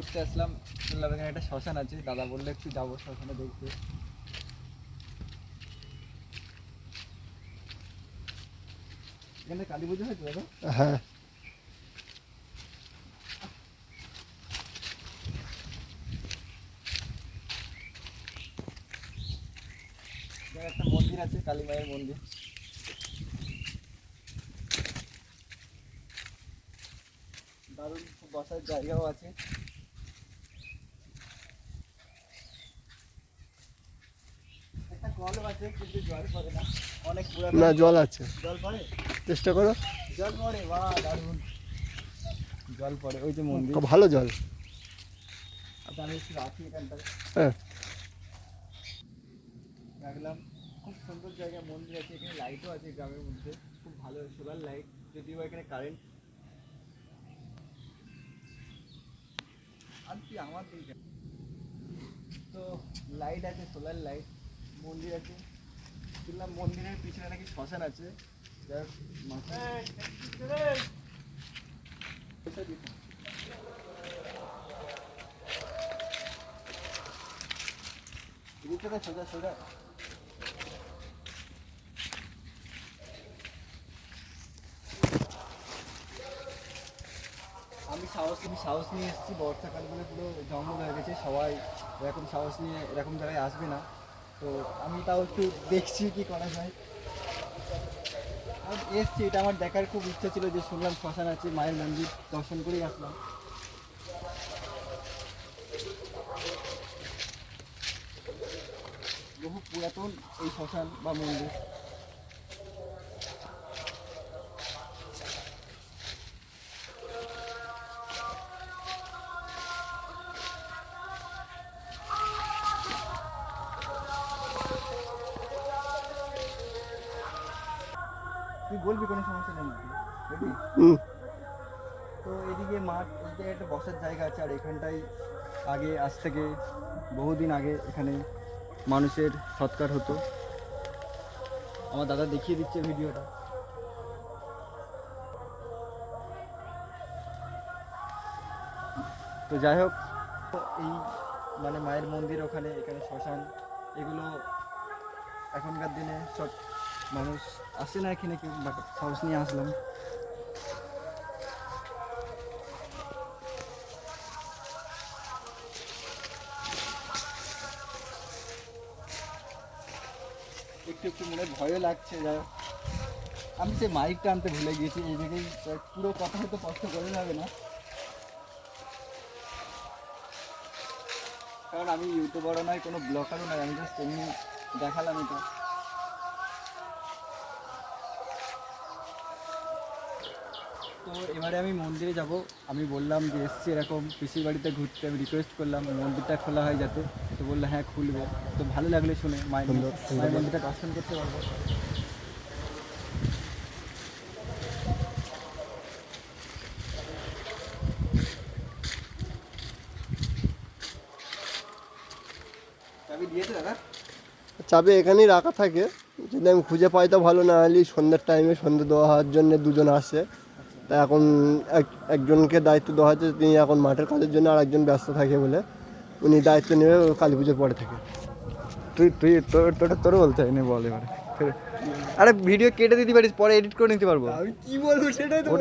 ঘুরতে আসলাম, শুনলাম এখানে একটা শ্মশান আছে, দাদা বললো একটু যাবো শ্মশানে দেখতে। এখানে কালী পুজো হয়েছে দাদা? হ্যাঁ এখানে একটা মন্দির আছে, কালী মায়ের মন্দির। দারুণ বসার জায়গাও আছে। একটা কলও আছে কিন্তু জল পড়ে না, অনেক পুরাতন। না জল আছে, জল পড়ে? চেষ্টা করো। জল পড়ে, বাহ দারুণ জল পড়ে। ওই যে মন্দির, ভালো জল। আচ্ছা আমি একটু রাখি এখানটায়, হ্যাঁ রাখলাম। খুব সুন্দর জায়গা, মন্দির আছে, এখানে লাইটও আছে গ্রামের মধ্যে, খুব ভালো সোলার লাইট, যদিও এখানে কারেন্ট আর কি আমার দিকে তো লাইট আছে, সোলার লাইট। মন্দির আছে, শুনলাম মন্দিরের পিছনে নাকি শ্মশান আছে। যাই হোক, সোজা সোজা। আমি সাহস নিয়ে এসেছি, বর্ষাকাল বলে পুরো জঙ্গল হয়ে গেছে, সবাই এরকম সাহস নিয়ে এরকম জায়গায় আসবে না, তো আমি তাও একটু দেখছি কি করা যায়। আর এসছি, এটা আমার দেখার খুব ইচ্ছা ছিল, যে শুনলাম শ্মশান আছে, মায়ের মন্দির দর্শন করেই আসলাম। বহু পুরাতন এই শ্মশান বা মন্দির। তুই বলবি কোনো সমস্যা নেই, বুঝলি? হুম তো এদিকে মাঠ, এদিকে একটা বসার জায়গা আছে, আর এখানটাই আগে, আজ থেকে বহুদিন আগে এখানে মানুষের সৎকার হতো। আমার দাদা দেখিয়ে দিচ্ছে ভিডিওটা। তো যাই হোক, এই মানে মায়ের মন্দির ওখানে, এখানে শ্মশান, এগুলো এখনকার দিনে সব মানুষ আসে না এখানে, কেউ সাহস নিয়ে আসলাম। একটু একটু মনে ভয়ও লাগছে। যাই হোক, আমি সেই মাইকটা আনতে ভুলে গিয়েছি, এই জায়গায় পুরো কথা হয়তো কষ্ট করে যাবে না, কারণ আমি ইউটিউবারও নয়, কোনো ব্লগারও নয়, আমি জাস্ট এমনি দেখালাম এটা। তো এবারে আমি মন্দিরে যাব। আমি বললাম যে এসছি এরকম পিসির বাড়িতে ঘুরতে, আমি রিকোয়েস্ট করলাম মন্দিরটা খোলা হয় যাতে, তো বললো হ্যাঁ খুলবে। তো ভালো লাগলো শুনে, মায়ের মন্দিরটা দর্শন করতে পারবো। চাবি দিয়েছে দাদা? চাবি এখানেই রাখা থাকে, যদি আমি খুঁজে পাই তো ভালো, না হলে সন্ধ্যের টাইমে সন্ধ্যে দেওয়ার জন্য দুজন আসে, তা এখন একজনকে দায়িত্ব দেওয়া হয়েছে, তিনি এখন মাঠের কাজের জন্য, আর একজন ব্যস্ত থাকে বলে উনি দায়িত্ব নেবে কালী পুজোর পরে থেকে। তুই তুই তোর বলতে হয়নি, বল এবারে। আরে ভিডিও কেটে দিতে পারিস, পরে এডিট করে নিতে পারবো। আমি কি বলবো সেটাই তো। ওটাই